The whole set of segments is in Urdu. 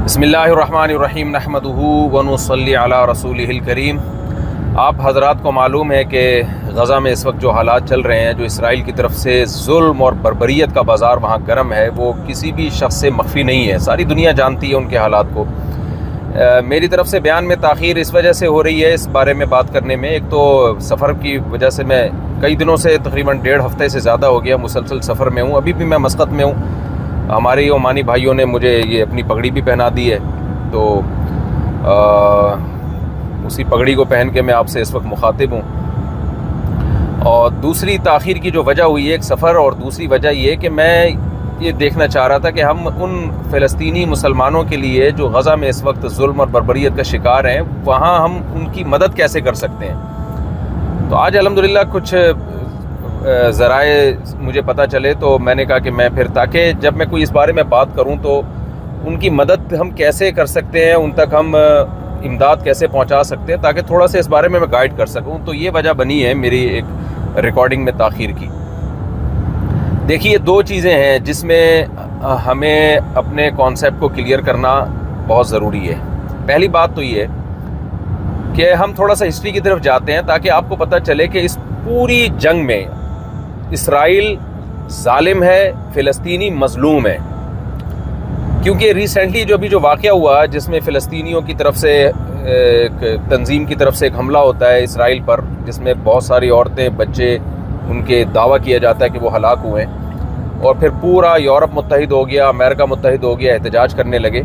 بسم اللہ الرحمن الرحیم نحمدہ ونصلی علی رسولہ الکریم۔ آپ حضرات کو معلوم ہے کہ غزہ میں اس وقت جو حالات چل رہے ہیں، جو اسرائیل کی طرف سے ظلم اور بربریت کا بازار وہاں گرم ہے، وہ کسی بھی شخص سے مخفی نہیں ہے، ساری دنیا جانتی ہے ان کے حالات کو۔ میری طرف سے بیان میں تاخیر اس وجہ سے ہو رہی ہے اس بارے میں بات کرنے میں۔ ایک تو سفر کی وجہ سے میں کئی دنوں سے تقریباً 1.5 ہفتے سے زیادہ ہو گیا مسلسل سفر میں ہوں، ابھی بھی میں مسقط میں ہوں۔ ہمارے عمانی بھائیوں نے مجھے یہ اپنی پگڑی بھی پہنا دی ہے، تو اسی پگڑی کو پہن کے میں آپ سے اس وقت مخاطب ہوں۔ اور دوسری تاخیر کی جو وجہ ہوئی ہے ایک سفر، اور دوسری وجہ یہ کہ میں یہ دیکھنا چاہ رہا تھا کہ ہم ان فلسطینی مسلمانوں کے لیے جو غزہ میں اس وقت ظلم اور بربریت کا شکار ہیں، وہاں ہم ان کی مدد کیسے کر سکتے ہیں۔ تو آج الحمدللہ کچھ ذرائع مجھے پتہ چلے، تو میں نے کہا کہ میں پھر تاکہ جب میں کوئی اس بارے میں بات کروں تو ان کی مدد ہم کیسے کر سکتے ہیں، ان تک ہم امداد کیسے پہنچا سکتے ہیں، تاکہ تھوڑا سا اس بارے میں گائیڈ کر سکوں۔ تو یہ وجہ بنی ہے میری ایک ریکارڈنگ میں تاخیر کی۔ دیکھیے، دو چیزیں ہیں جس میں ہمیں اپنے کانسیپٹ کو کلیئر کرنا بہت ضروری ہے۔ پہلی بات تو یہ ہے کہ ہم تھوڑا سا ہسٹری کی طرف جاتے ہیں تاکہ آپ کو پتہ چلے کہ اس پوری جنگ میں اسرائیل ظالم ہے، فلسطینی مظلوم ہے۔ کیونکہ ریسنٹلی جو واقعہ ہوا جس میں فلسطینیوں کی طرف سے ایک تنظیم کی طرف سے ایک حملہ ہوتا ہے اسرائیل پر، جس میں بہت ساری عورتیں، بچے، ان کے دعویٰ کیا جاتا ہے کہ وہ ہلاک ہوئے ہیں، اور پھر پورا یورپ متحد ہو گیا، امریکہ متحد ہو گیا، احتجاج کرنے لگے۔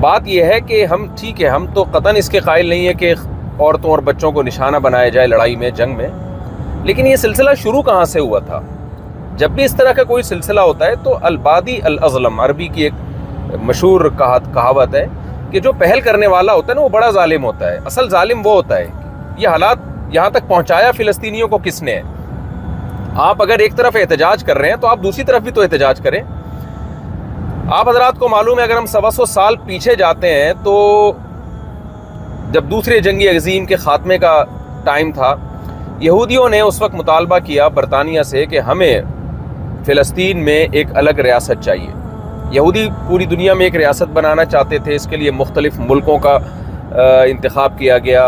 بات یہ ہے کہ ہم ٹھیک ہے، ہم تو قطعاً اس کے قائل نہیں ہے کہ عورتوں اور بچوں کو نشانہ بنایا جائے لڑائی میں، جنگ میں، لیکن یہ سلسلہ شروع کہاں سے ہوا تھا؟ جب بھی اس طرح کا کوئی سلسلہ ہوتا ہے تو البادی الاظلم، عربی کی ایک مشہور کہاوت ہے کہ جو پہل کرنے والا ہوتا ہے نا وہ بڑا ظالم ہوتا ہے۔ اصل ظالم وہ ہوتا ہے۔ یہ حالات یہاں تک پہنچایا فلسطینیوں کو کس نے ہے؟ آپ اگر ایک طرف احتجاج کر رہے ہیں تو آپ دوسری طرف بھی تو احتجاج کریں۔ آپ حضرات کو معلوم ہے، اگر ہم 125 سال پیچھے جاتے ہیں تو جب دوسرے جنگی عظیم کے خاتمے کا ٹائم تھا، یہودیوں نے اس وقت مطالبہ کیا برطانیہ سے کہ ہمیں فلسطین میں ایک الگ ریاست چاہیے۔ یہودی پوری دنیا میں ایک ریاست بنانا چاہتے تھے، اس کے لیے مختلف ملکوں کا انتخاب کیا گیا،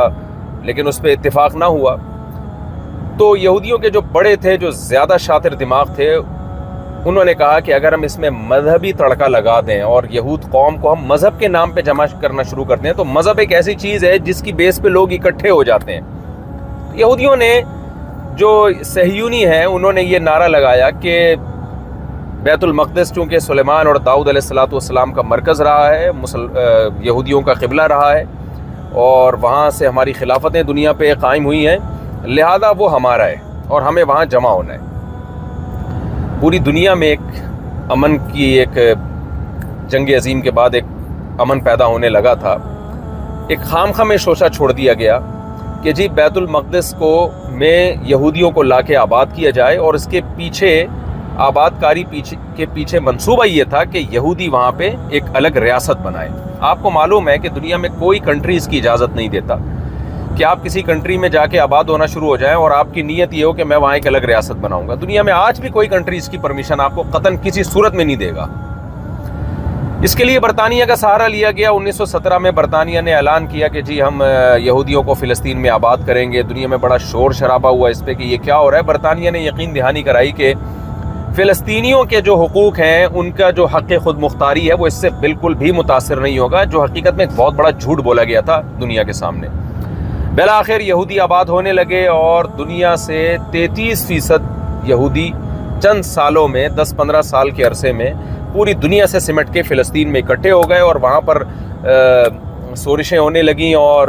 لیکن اس پہ اتفاق نہ ہوا۔ تو یہودیوں کے جو بڑے تھے، جو زیادہ شاطر دماغ تھے، انہوں نے کہا کہ اگر ہم اس میں مذہبی تڑکا لگا دیں اور یہود قوم کو ہم مذہب کے نام پہ جمع کرنا شروع کرتے ہیں، تو مذہب ایک ایسی چیز ہے جس کی بیس پہ لوگ اکٹھے ہو جاتے ہیں۔ یہودیوں نے، جو صہیونی ہیں، انہوں نے یہ نعرہ لگایا کہ بیت المقدس چونکہ سلیمان اور داؤد علیہ السلام کا مرکز رہا ہے، یہودیوں کا قبلہ رہا ہے، اور وہاں سے ہماری خلافتیں دنیا پہ قائم ہوئی ہیں، لہذا وہ ہمارا ہے اور ہمیں وہاں جمع ہونا ہے۔ پوری دنیا میں ایک امن کی، ایک جنگ عظیم کے بعد ایک امن پیدا ہونے لگا تھا۔ ایک خامخواہ میں شوشہ چھوڑ دیا گیا کہ جی بیت المقدس کو میں یہودیوں کو لا کے آباد کیا جائے، اور اس کے پیچھے آباد کاری کے پیچھے منصوبہ یہ تھا کہ یہودی وہاں پہ ایک الگ ریاست بنائے۔ آپ کو معلوم ہے کہ دنیا میں کوئی کنٹری اس کی اجازت نہیں دیتا کہ آپ کسی کنٹری میں جا کے آباد ہونا شروع ہو جائیں اور آپ کی نیت یہ ہو کہ میں وہاں ایک الگ ریاست بناؤں گا۔ دنیا میں آج بھی کوئی کنٹری اس کی پرمیشن آپ کو قطعاً کسی صورت میں نہیں دے گا۔ اس کے لیے برطانیہ کا سہارا لیا گیا۔ 1917 میں برطانیہ نے اعلان کیا کہ جی ہم یہودیوں کو فلسطین میں آباد کریں گے۔ دنیا میں بڑا شور شرابہ ہوا اس پہ کہ یہ کیا ہو رہا ہے۔ برطانیہ نے یقین دہانی کرائی کہ فلسطینیوں کے جو حقوق ہیں، ان کا جو حق خود مختاری ہے، وہ اس سے بالکل بھی متاثر نہیں ہوگا، جو حقیقت میں ایک بہت بڑا جھوٹ بولا گیا تھا دنیا کے سامنے۔ بالآخر یہودی آباد ہونے لگے، اور دنیا سے 33% یہودی چند سالوں میں، 10-15 سال کے عرصے میں پوری دنیا سے سمٹ کے فلسطین میں اکٹھے ہو گئے، اور وہاں پر سورشیں ہونے لگیں، اور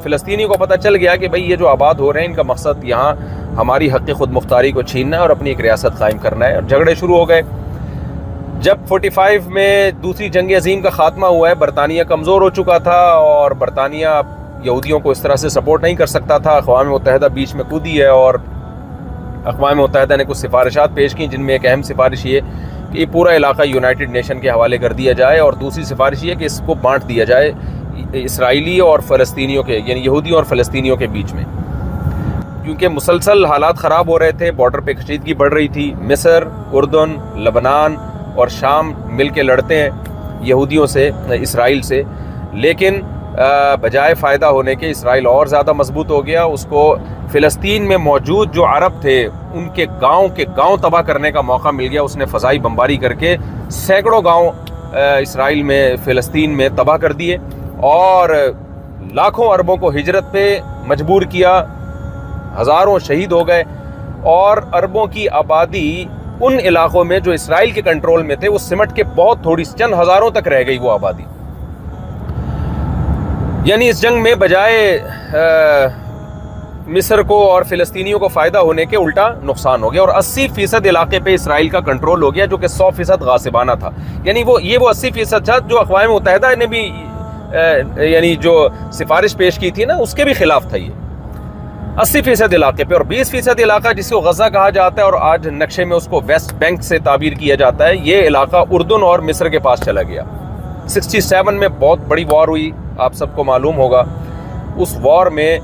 فلسطینی کو پتہ چل گیا کہ بھئی یہ جو آباد ہو رہے ہیں، ان کا مقصد یہاں ہماری حق خود مختاری کو چھیننا ہے اور اپنی ایک ریاست قائم کرنا ہے، اور جھگڑے شروع ہو گئے۔ جب 45 میں دوسری جنگ عظیم کا خاتمہ ہوا ہے، برطانیہ کمزور ہو چکا تھا، اور برطانیہ یہودیوں کو اس طرح سے سپورٹ نہیں کر سکتا تھا۔ اقوام متحدہ بیچ میں کودی ہے، اور اقوام متحدہ نے کچھ سفارشات پیش کی، جن میں ایک اہم سفارش یہ کہ یہ پورا علاقہ یونائٹڈ نیشن کے حوالے کر دیا جائے، اور دوسری سفارش یہ کہ اس کو بانٹ دیا جائے اسرائیلی اور فلسطینیوں کے، یعنی یہودیوں اور فلسطینیوں کے بیچ میں، کیونکہ مسلسل حالات خراب ہو رہے تھے، بارڈر پہ کشیدگی بڑھ رہی تھی۔ مصر، اردن، لبنان اور شام مل کے لڑتے ہیں، یہودیوں سے، اسرائیل سے، لیکن بجائے فائدہ ہونے کے اسرائیل اور زیادہ مضبوط ہو گیا. اس کو فلسطین میں موجود جو عرب تھے ان کے گاؤں تباہ کرنے کا موقع مل گیا. اس نے فضائی بمباری کر کے سینکڑوں گاؤں اسرائیل میں، فلسطین میں تباہ کر دیے اور لاکھوں عربوں کو ہجرت پہ مجبور کیا. ہزاروں شہید ہو گئے اور عربوں کی آبادی ان علاقوں میں جو اسرائیل کے کنٹرول میں تھے وہ سمٹ کے بہت تھوڑی چند ہزاروں تک رہ گئی وہ آبادی. یعنی اس جنگ میں بجائے مصر کو اور فلسطینیوں کو فائدہ ہونے کے الٹا نقصان ہو گیا اور 80% علاقے پہ اسرائیل کا کنٹرول ہو گیا جو کہ 100% غاصبانہ تھا. یعنی وہ 80% تھا جو اقوام متحدہ نے بھی یعنی جو سفارش پیش کی تھی نا اس کے بھی خلاف تھا. یہ 80% علاقے پہ اور 20% علاقہ جس کو غزہ کہا جاتا ہے اور آج نقشے میں اس کو ویسٹ بینک سے تعبیر کیا جاتا ہے، یہ علاقہ اردن اور مصر کے پاس چلا گیا. 67 میں بہت بڑی وار ہوئی، آپ سب کو معلوم ہوگا. اس وار میں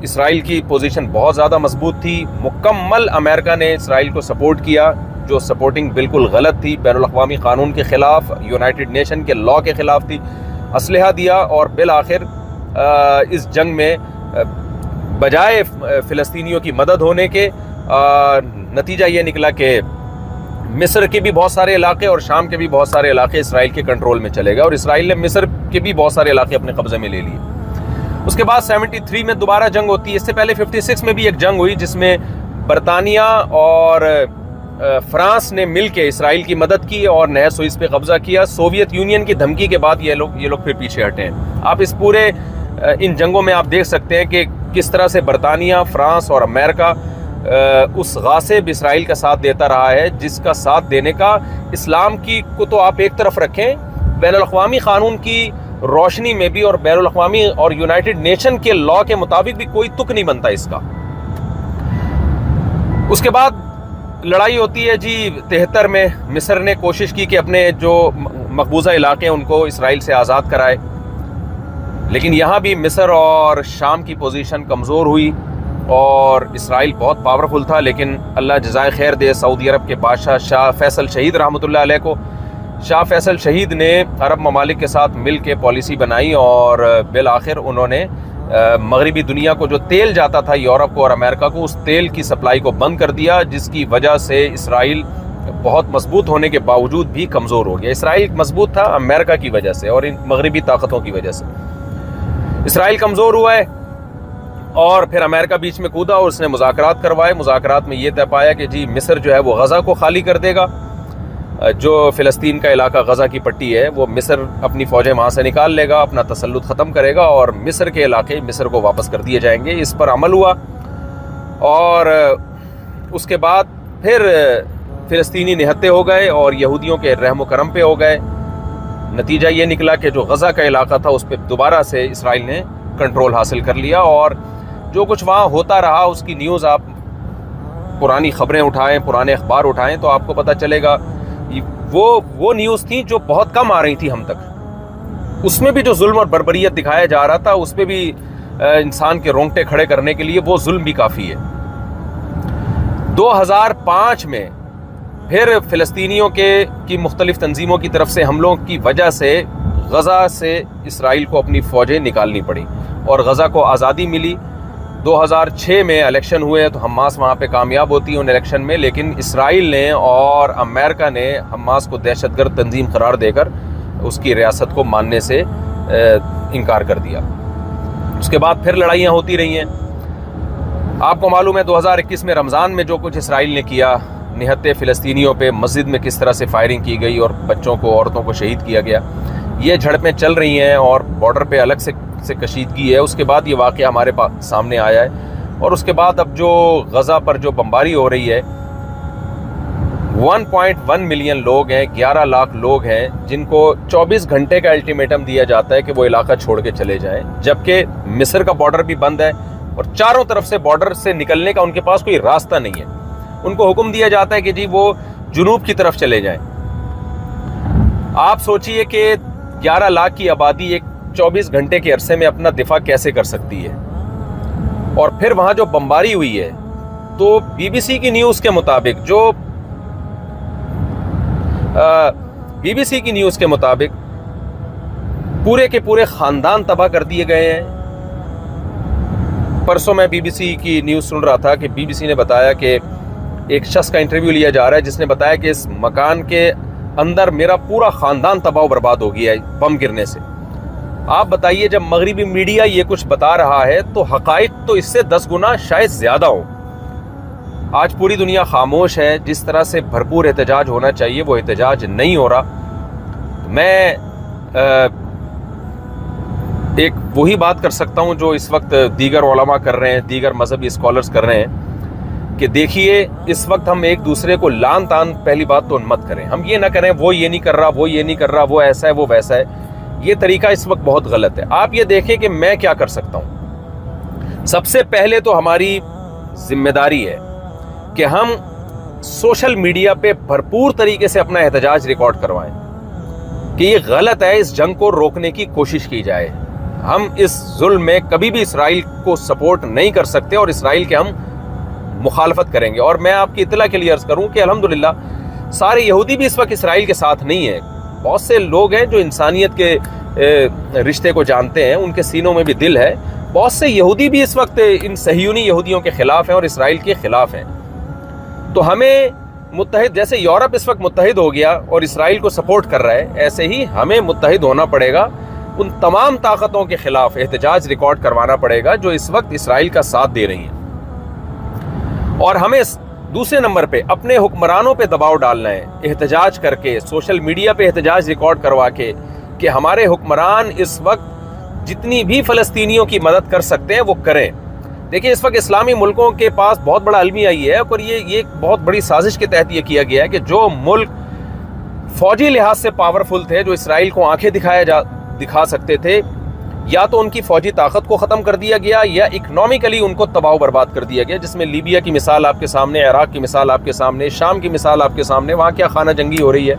اسرائیل کی پوزیشن بہت زیادہ مضبوط تھی. مکمل امریکہ نے اسرائیل کو سپورٹ کیا، جو سپورٹنگ بالکل غلط تھی، بین الاقوامی قانون کے خلاف، یونائٹڈ نیشن کے لاء کے خلاف تھی. اسلحہ دیا اور بالآخر اس جنگ میں بجائے فلسطینیوں کی مدد ہونے کے نتیجہ یہ نکلا کہ مصر کے بھی بہت سارے علاقے اور شام کے بھی بہت سارے علاقے اسرائیل کے کنٹرول میں چلے گئے اور اسرائیل نے مصر کے بھی بہت سارے علاقے اپنے قبضے میں لے لیے. اس کے بعد 73 میں دوبارہ جنگ ہوتی ہے. اس سے پہلے 56 میں بھی ایک جنگ ہوئی جس میں برطانیہ اور فرانس نے مل کے اسرائیل کی مدد کی اور نہر سوئس پہ قبضہ کیا. سوویت یونین کی دھمکی کے بعد یہ لوگ پھر پیچھے ہٹے ہیں. آپ اس پورے ان جنگوں میں آپ دیکھ سکتے ہیں کہ کس طرح سے برطانیہ، فرانس اور امریکہ اس غاصب اسرائیل کا ساتھ دیتا رہا ہے، جس کا ساتھ دینے کا اسلام کی کو تو آپ ایک طرف رکھیں، بین الاقوامی قانون کی روشنی میں بھی اور بین الاقوامی اور یونائٹڈ نیشن کے لاء کے مطابق بھی کوئی تک نہیں بنتا اس کا. اس کے بعد لڑائی ہوتی ہے 73 میں. مصر نے کوشش کی کہ اپنے جو مقبوضہ علاقے ہیں ان کو اسرائیل سے آزاد کرائے، لیکن یہاں بھی مصر اور شام کی پوزیشن کمزور ہوئی اور اسرائیل بہت پاورفل تھا. لیکن اللہ جزائے خیر دے سعودی عرب کے بادشاہ شاہ فیصل شہید رحمۃ اللہ علیہ کو. شاہ فیصل شہید نے عرب ممالک کے ساتھ مل کے پالیسی بنائی اور بالآخر انہوں نے مغربی دنیا کو جو تیل جاتا تھا یورپ کو اور امریکہ کو، اس تیل کی سپلائی کو بند کر دیا، جس کی وجہ سے اسرائیل بہت مضبوط ہونے کے باوجود بھی کمزور ہو گیا. اسرائیل مضبوط تھا امریکہ کی وجہ سے اور ان مغربی طاقتوں کی وجہ سے. اسرائیل کمزور ہوا ہے اور پھر امریکہ بیچ میں کودا اور اس نے مذاکرات کروائے. مذاکرات میں یہ طے پایا کہ مصر جو ہے وہ غزہ کو خالی کر دے گا. جو فلسطین کا علاقہ غزہ کی پٹی ہے وہ مصر اپنی فوجیں وہاں سے نکال لے گا، اپنا تسلط ختم کرے گا اور مصر کے علاقے مصر کو واپس کر دیے جائیں گے. اس پر عمل ہوا اور اس کے بعد پھر فلسطینی نہتے ہو گئے اور یہودیوں کے رحم و کرم پہ ہو گئے. نتیجہ یہ نکلا کہ جو غزہ کا علاقہ تھا اس پہ دوبارہ سے اسرائیل نے کنٹرول حاصل کر لیا اور جو کچھ وہاں ہوتا رہا اس کی نیوز آپ پرانی خبریں اٹھائیں، پرانے اخبار اٹھائیں تو آپ کو پتہ چلے گا. وہ نیوز تھی جو بہت کم آ رہی تھی ہم تک. اس میں بھی جو ظلم اور بربریت دکھایا جا رہا تھا اس پہ بھی انسان کے رونگٹے کھڑے کرنے کے لیے وہ ظلم بھی کافی ہے. 2005 میں پھر فلسطینیوں کی مختلف تنظیموں کی طرف سے حملوں کی وجہ سے غزہ سے اسرائیل کو اپنی فوجیں نکالنی پڑی اور غزہ کو آزادی ملی. 2006 میں الیکشن ہوئے تو حماس وہاں پہ کامیاب ہوتی ہے ان الیکشن میں، لیکن اسرائیل نے اور امریکہ نے حماس کو دہشت گرد تنظیم قرار دے کر اس کی ریاست کو ماننے سے انکار کر دیا. اس کے بعد پھر لڑائیاں ہوتی رہی ہیں. آپ کو معلوم ہے 2021 میں رمضان میں جو کچھ اسرائیل نے کیا، نہتے فلسطینیوں پہ مسجد میں کس طرح سے فائرنگ کی گئی اور بچوں کو، عورتوں کو شہید کیا گیا. یہ جھڑپیں چل رہی ہیں اور بارڈر پہ الگ سے کشیدگی ہے. اس کے بعد یہ واقعہ ہمارے سامنے آیا ہے اور اس کے بعد اب جو غزہ پر جو بمباری ہو رہی ہے 1.1 ملین لوگ ہیں، 11 لاکھ لوگ ہیں جن کو 24 گھنٹے کا الٹیمیٹم دیا جاتا ہے کہ وہ علاقہ چھوڑ کے چلے جائیں، جبکہ مصر کا بارڈر بھی بند ہے اور چاروں طرف سے بارڈر سے نکلنے کا ان کے پاس کوئی راستہ نہیں ہے. ان کو حکم دیا جاتا ہے کہ وہ جنوب کی طرف چلے جائیں. آپ سوچئے کہ 11 لاکھ کی آبادی ایک 24 گھنٹے کے عرصے میں اپنا دفاع کیسے کر سکتی ہے. اور پھر وہاں جو بمباری ہوئی ہے تو BBC کی نیوز کے مطابق جو BBC کی نیوز کے مطابق پورے کے پورے خاندان تباہ کر دیے گئے ہیں. پرسوں میں BBC کی نیوز سن رہا تھا کہ BBC نے بتایا کہ ایک شخص کا انٹرویو لیا جا رہا ہے جس نے بتایا کہ اس مکان کے اندر میرا پورا خاندان تباہ و برباد ہو گیا ہے بم گرنے سے. آپ بتائیے جب مغربی میڈیا یہ کچھ بتا رہا ہے تو حقائق تو اس سے 10 گنا شاید زیادہ ہوں. آج پوری دنیا خاموش ہے. جس طرح سے بھرپور احتجاج ہونا چاہیے وہ احتجاج نہیں ہو رہا. میں ایک وہی بات کر سکتا ہوں جو اس وقت دیگر علماء کر رہے ہیں, دیگر مذہبی اسکالرز کر رہے ہیں کہ دیکھیے اس وقت ہم ایک دوسرے کو لان تان پہلی بات تو مت کریں. ہم یہ نہ کریں وہ یہ نہیں کر رہا, وہ یہ نہیں کر رہا, وہ ایسا ہے وہ ویسا ہے. یہ طریقہ اس وقت بہت غلط ہے. آپ یہ دیکھیں کہ میں کیا کر سکتا ہوں. سب سے پہلے تو ہماری ذمہ داری ہے کہ ہم سوشل میڈیا پہ بھرپور طریقے سے اپنا احتجاج ریکارڈ کروائیں کہ یہ غلط ہے, اس جنگ کو روکنے کی کوشش کی جائے. ہم اس ظلم میں کبھی بھی اسرائیل کو سپورٹ نہیں کر سکتے اور اسرائیل کے ہم مخالفت کریں گے. اور میں آپ کی اطلاع کے لیے عرض کروں کہ الحمدللہ سارے یہودی بھی اس وقت اسرائیل کے ساتھ نہیں ہیں. بہت سے لوگ ہیں جو انسانیت کے رشتے کو جانتے ہیں, ان کے سینوں میں بھی دل ہے. بہت سے یہودی بھی اس وقت ان صہیونی یہودیوں کے خلاف ہیں اور اسرائیل کے خلاف ہیں. تو ہمیں متحد, جیسے یورپ اس وقت متحد ہو گیا اور اسرائیل کو سپورٹ کر رہا ہے, ایسے ہی ہمیں متحد ہونا پڑے گا. ان تمام طاقتوں کے خلاف احتجاج ریکارڈ کروانا پڑے گا جو اس وقت اسرائیل کا ساتھ دے رہی ہیں. اور ہمیں دوسرے نمبر پہ اپنے حکمرانوں پہ دباؤ ڈالنا ہے, احتجاج کر کے, سوشل میڈیا پہ احتجاج ریکارڈ کروا کے کہ ہمارے حکمران اس وقت جتنی بھی فلسطینیوں کی مدد کر سکتے ہیں وہ کریں. دیکھیں اس وقت اسلامی ملکوں کے پاس بہت بڑا المیہ یہ ہے اور یہ بہت بڑی سازش کے تحت یہ کیا گیا ہے کہ جو ملک فوجی لحاظ سے پاورفل تھے, جو اسرائیل کو آنکھیں دکھا سکتے تھے, یا تو ان کی فوجی طاقت کو ختم کر دیا گیا یا اکنومیکلی ان کو تباہ و برباد کر دیا گیا, جس میں لیبیا کی مثال آپ کے سامنے, عراق کی مثال آپ کے سامنے, شام کی مثال آپ کے سامنے, وہاں کیا خانہ جنگی ہو رہی ہے,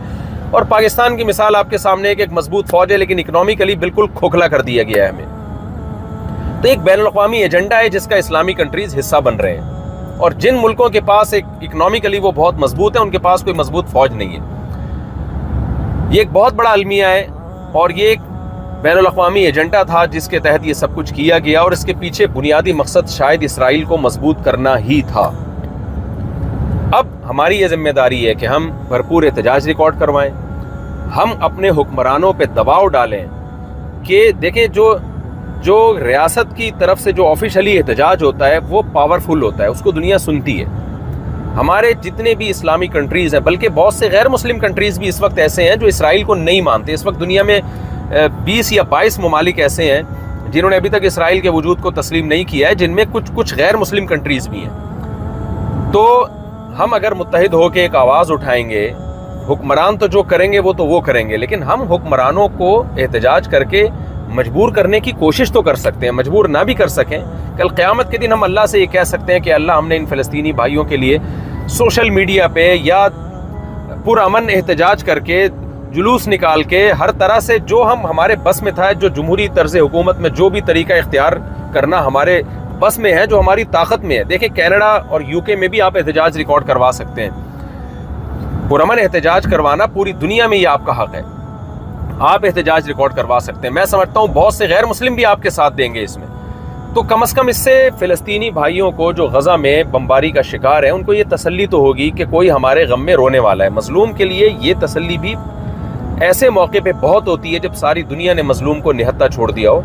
اور پاکستان کی مثال آپ کے سامنے ایک مضبوط فوج ہے لیکن اکنومیکلی بالکل کھوکھلا کر دیا گیا ہے ہمیں. تو ایک بین الاقوامی ایجنڈا ہے جس کا اسلامی کنٹریز حصہ بن رہے ہیں, اور جن ملکوں کے پاس ایک اکنومیکلی وہ بہت مضبوط ہے ان کے پاس کوئی مضبوط فوج نہیں ہے. یہ ایک بہت بڑا المیہ ہے اور یہ ایک بین الاقوامی ایجنڈا تھا جس کے تحت یہ سب کچھ کیا گیا, اور اس کے پیچھے بنیادی مقصد شاید اسرائیل کو مضبوط کرنا ہی تھا. اب ہماری یہ ذمہ داری ہے کہ ہم بھرپور احتجاج ریکارڈ کروائیں, ہم اپنے حکمرانوں پہ دباؤ ڈالیں کہ دیکھیں جو ریاست کی طرف سے جو آفیشلی احتجاج ہوتا ہے وہ پاورفل ہوتا ہے, اس کو دنیا سنتی ہے. ہمارے جتنے بھی اسلامی کنٹریز ہیں, بلکہ بہت سے غیر مسلم کنٹریز بھی اس وقت ایسے ہیں جو اسرائیل کو نہیں مانتے. اس وقت دنیا میں 20 یا 22 ممالک ایسے ہیں جنہوں نے ابھی تک اسرائیل کے وجود کو تسلیم نہیں کیا ہے, جن میں کچھ غیر مسلم کنٹریز بھی ہیں. تو ہم اگر متحد ہو کے ایک آواز اٹھائیں گے, حکمران تو جو کریں گے وہ کریں گے, لیکن ہم حکمرانوں کو احتجاج کر کے مجبور کرنے کی کوشش تو کر سکتے ہیں. مجبور نہ بھی کر سکیں, کل قیامت کے دن ہم اللہ سے یہ کہہ سکتے ہیں کہ اللہ ہم نے ان فلسطینی بھائیوں کے لیے سوشل میڈیا پہ یا پرامن احتجاج کر کے, جلوس نکال کے, ہر طرح سے جو ہمارے بس میں تھا, جو جمہوری طرز حکومت میں جو بھی طریقہ اختیار کرنا ہمارے بس میں ہے, جو ہماری طاقت میں ہے. دیکھیں کینیڈا اور UK میں بھی آپ احتجاج ریکارڈ کروا سکتے ہیں. پرامن احتجاج کروانا پوری دنیا میں یہ آپ کا حق ہے, آپ احتجاج ریکارڈ کروا سکتے ہیں. میں سمجھتا ہوں بہت سے غیر مسلم بھی آپ کے ساتھ دیں گے اس میں. تو کم از کم اس سے فلسطینی بھائیوں کو جو غزہ میں بمباری کا شکار ہے ان کو یہ تسلی تو ہوگی کہ کوئی ہمارے غم میں رونے والا ہے. مظلوم کے لیے یہ تسلی بھی ایسے موقع پہ بہت ہوتی ہے جب ساری دنیا نے مظلوم کو نہتا چھوڑ دیا ہو.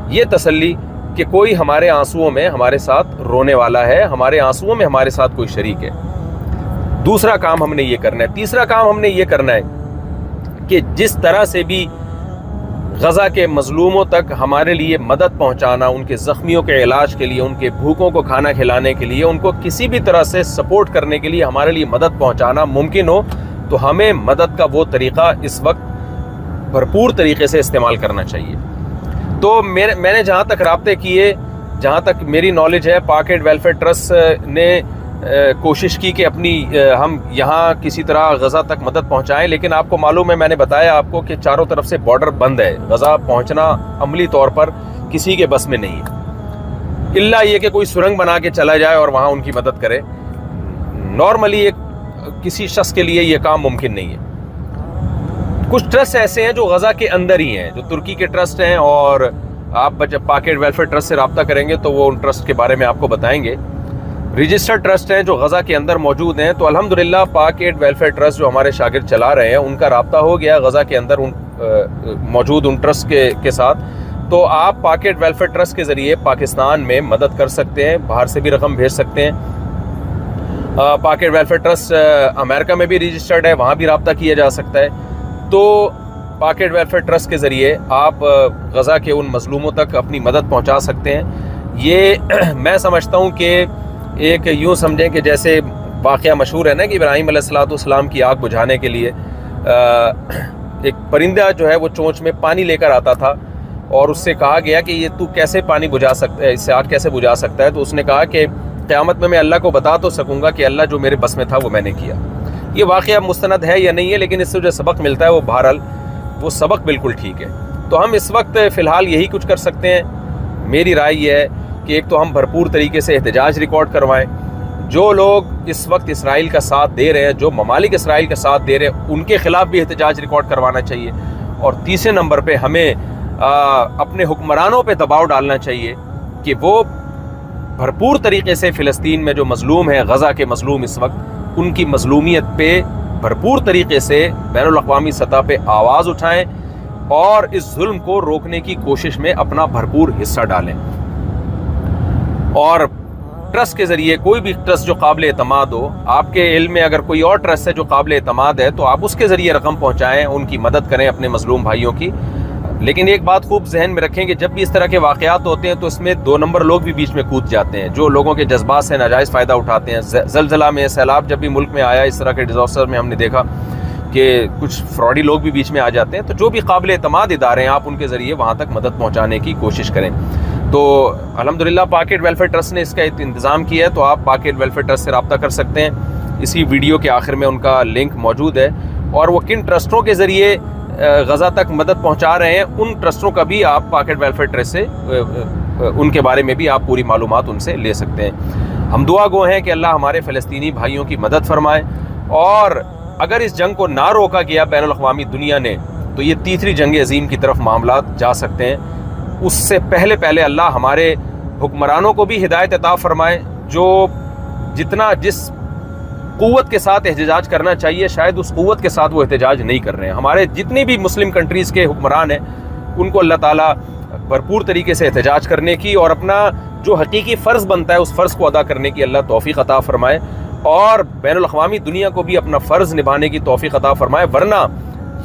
یہ تسلی کہ کوئی ہمارے آنسوؤں میں ہمارے ساتھ رونے والا ہے, ہمارے آنسوؤں میں ہمارے ساتھ کوئی شریک ہے. دوسرا کام ہم نے یہ کرنا ہے. تیسرا کام ہم نے یہ کرنا ہے کہ جس طرح سے بھی غزہ کے مظلوموں تک ہمارے لیے مدد پہنچانا, ان کے زخمیوں کے علاج کے لیے, ان کے بھوکوں کو کھانا کھلانے کے لیے, ان کو کسی بھی طرح سے سپورٹ کرنے کے لیے ہمارے لیے مدد پہنچانا ممکن ہو, تو ہمیں مدد کا وہ طریقہ اس وقت بھرپور طریقے سے استعمال کرنا چاہیے. تو میں نے جہاں تک رابطے کیے, جہاں تک میری نالج ہے, پاک اینڈ ویلفیئر ٹرسٹ نے کوشش کی کہ اپنی ہم یہاں کسی طرح غزہ تک مدد پہنچائیں, لیکن آپ کو معلوم ہے, میں نے بتایا آپ کو کہ چاروں طرف سے بارڈر بند ہے. غزہ پہنچنا عملی طور پر کسی کے بس میں نہیں ہے, الا یہ کہ کوئی سرنگ بنا کے چلا جائے اور وہاں ان کی مدد کرے. نارملی کسی شخص کے لیے یہ کام ممکن نہیں ہے. کچھ ٹرسٹ ایسے ہیں جو غزہ کے اندر ہی ہیں، جو ترکی کے ٹرسٹ ہیں، اور آپ جب پاک ایڈ ویلفیئر ٹرسٹ سے رابطہ کریں گے تو وہ ان ٹرسٹ کے بارے میں آپ کو بتائیں گے۔ رجسٹرڈ ٹرسٹ ہیں جو غزہ کے اندر موجود ہیں، تو الحمدللہ پاک ایڈ ویلفیئر ٹرسٹ جو ہمارے شاگرد چلا رہے ہیں ان کا رابطہ ہو گیا غزہ کے اندر موجود ان ٹرسٹ کے ساتھ۔ تو آپ پاک ایڈ ویلفیئر ٹرسٹ کے ذریعے پاکستان میں مدد کر سکتے ہیں، باہر سے بھی رقم بھیج سکتے ہیں۔ پاک ایڈ ویلفیئر ٹرسٹ امریکہ میں بھی رجسٹرڈ ہے، وہاں بھی رابطہ کیا جا سکتا ہے۔ تو پاک ایڈ ویلفیئر ٹرسٹ کے ذریعے آپ غزہ کے ان مظلوموں تک اپنی مدد پہنچا سکتے ہیں۔ یہ میں سمجھتا ہوں کہ ایک یوں سمجھیں کہ جیسے واقعہ مشہور ہے نا کہ ابراہیم علیہ السلام کی آگ بجھانے کے لیے ایک پرندہ جو ہے وہ چونچ میں پانی لے کر آتا تھا، اور اس سے کہا گیا کہ یہ تو کیسے پانی بجھا سکتا ہے، اس سے آگ کیسے بجھا سکتا ہے؟ تو اس نے کہا کہ قیامت میں اللہ کو بتا تو سکوں گا کہ اللہ جو میرے بس میں تھا وہ میں نے کیا۔ یہ واقعہ مستند ہے یا نہیں ہے، لیکن اس سے جو سبق ملتا ہے وہ بہرحال وہ سبق بالکل ٹھیک ہے۔ تو ہم اس وقت فی الحال یہی کچھ کر سکتے ہیں۔ میری رائے یہ ہے کہ ایک تو ہم بھرپور طریقے سے احتجاج ریکارڈ کروائیں، جو لوگ اس وقت اسرائیل کا ساتھ دے رہے ہیں، جو ممالک اسرائیل کا ساتھ دے رہے ہیں، ان کے خلاف بھی احتجاج ریکارڈ کروانا چاہیے۔ اور تیسرے نمبر پہ ہمیں اپنے حکمرانوں پہ دباؤ ڈالنا چاہیے کہ وہ بھرپور طریقے سے فلسطین میں جو مظلوم ہیں، غزہ کے مظلوم اس وقت، ان کی مظلومیت پہ بھرپور طریقے سے بین الاقوامی سطح پہ آواز اٹھائیں اور اس ظلم کو روکنے کی کوشش میں اپنا بھرپور حصہ ڈالیں۔ اور ٹرسٹ کے ذریعے کوئی بھی ٹرسٹ جو قابل اعتماد ہو، آپ کے علم میں اگر کوئی اور ٹرسٹ ہے جو قابل اعتماد ہے تو آپ اس کے ذریعے رقم پہنچائیں، ان کی مدد کریں اپنے مظلوم بھائیوں کی۔ لیکن ایک بات خوب ذہن میں رکھیں کہ جب بھی اس طرح کے واقعات ہوتے ہیں تو اس میں 2 نمبر لوگ بھی بیچ میں کود جاتے ہیں، جو لوگوں کے جذبات سے ناجائز فائدہ اٹھاتے ہیں۔ زلزلہ میں، سیلاب جب بھی ملک میں آیا، اس طرح کے ڈیزاسٹر میں ہم نے دیکھا کہ کچھ فراڈی لوگ بھی بیچ میں آ جاتے ہیں۔ تو جو بھی قابل اعتماد ادارے ہیں، آپ ان کے ذریعے وہاں تک مدد پہنچانے کی کوشش کریں۔ تو الحمدللہ پاک ایڈ ویلفیئر ٹرسٹ نے اس کا انتظام کیا ہے، تو آپ پاک ایڈ ویلفیئر ٹرسٹ سے رابطہ کر سکتے ہیں۔ اسی ویڈیو کے آخر میں ان کا لنک موجود ہے، اور وہ کن ٹرسٹوں کے ذریعے غزہ تک مدد پہنچا رہے ہیں، ان ٹرسٹوں کا بھی آپ پاک ایڈ ویلفیئر ٹرسٹ سے ان کے بارے میں بھی آپ پوری معلومات ان سے لے سکتے ہیں۔ ہم دعا گو ہیں کہ اللہ ہمارے فلسطینی بھائیوں کی مدد فرمائے، اور اگر اس جنگ کو نہ روکا گیا بین الاقوامی دنیا نے تو یہ تیسری جنگ عظیم کی طرف معاملات جا سکتے ہیں۔ اس سے پہلے اللہ ہمارے حکمرانوں کو بھی ہدایت عطا فرمائے، جو جس قوت کے ساتھ احتجاج کرنا چاہیے شاید اس قوت کے ساتھ وہ احتجاج نہیں کر رہے ہیں۔ ہمارے جتنی بھی مسلم کنٹریز کے حکمران ہیں ان کو اللہ تعالیٰ بھرپور طریقے سے احتجاج کرنے کی اور اپنا جو حقیقی فرض بنتا ہے اس فرض کو ادا کرنے کی اللہ توفیق عطا فرمائے، اور بین الاقوامی دنیا کو بھی اپنا فرض نبھانے کی توفیق عطا فرمائے۔ ورنہ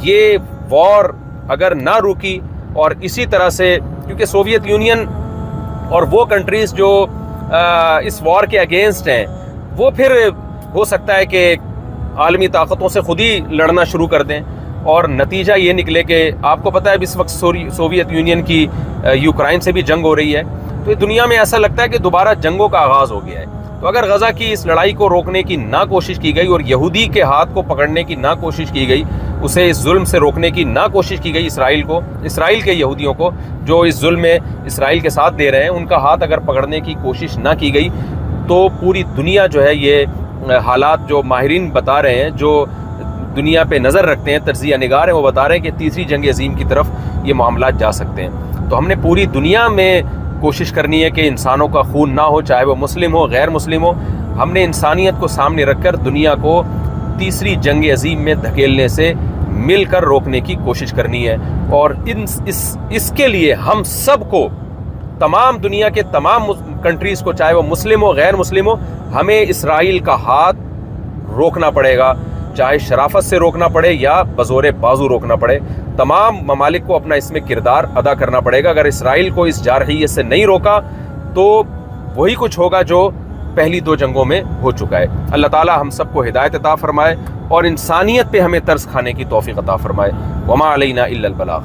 یہ وار اگر نہ روکی، اور اسی طرح سے کیونکہ سوویت یونین اور وہ کنٹریز جو اس وار کے اگینسٹ ہیں، وہ پھر ہو سکتا ہے کہ عالمی طاقتوں سے خود ہی لڑنا شروع کر دیں، اور نتیجہ یہ نکلے کہ آپ کو پتہ ہے اس وقت سوویت یونین کی یوکرائن سے بھی جنگ ہو رہی ہے، تو دنیا میں ایسا لگتا ہے کہ دوبارہ جنگوں کا آغاز ہو گیا ہے۔ تو اگر غزہ کی اس لڑائی کو روکنے کی نہ کوشش کی گئی، اور یہودی کے ہاتھ کو پکڑنے کی نہ کوشش کی گئی، اسے اس ظلم سے روکنے کی نہ کوشش کی گئی، اسرائیل کے یہودیوں کو جو اس ظلم میں اسرائیل کے ساتھ دے رہے ہیں، ان کا ہاتھ اگر پکڑنے کی کوشش نہ کی گئی، تو پوری دنیا جو ہے یہ حالات جو ماہرین بتا رہے ہیں، جو دنیا پہ نظر رکھتے ہیں، تجزیہ نگار ہیں، وہ بتا رہے ہیں کہ تیسری جنگ عظیم کی طرف یہ معاملات جا سکتے ہیں۔ تو ہم نے پوری دنیا میں کوشش کرنی ہے کہ انسانوں کا خون نہ ہو، چاہے وہ مسلم ہو غیر مسلم ہو۔ ہم نے انسانیت کو سامنے رکھ کر دنیا کو تیسری جنگ عظیم میں دھکیلنے سے مل کر روکنے کی کوشش کرنی ہے، اور اس کے لیے ہم سب کو، تمام دنیا کے تمام کنٹریز کو، چاہے وہ مسلم ہو غیر مسلم ہو، ہمیں اسرائیل کا ہاتھ روکنا پڑے گا، چاہے شرافت سے روکنا پڑے یا بزور بازو روکنا پڑے۔ تمام ممالک کو اپنا اس میں کردار ادا کرنا پڑے گا۔ اگر اسرائیل کو اس جارحیت سے نہیں روکا تو وہی کچھ ہوگا جو پہلی 2 جنگوں میں ہو چکا ہے۔ اللہ تعالی ہم سب کو ہدایت عطا فرمائے اور انسانیت پہ ہمیں ترس کھانے کی توفیق عطا فرمائے۔ وما علینا الا البلاغ۔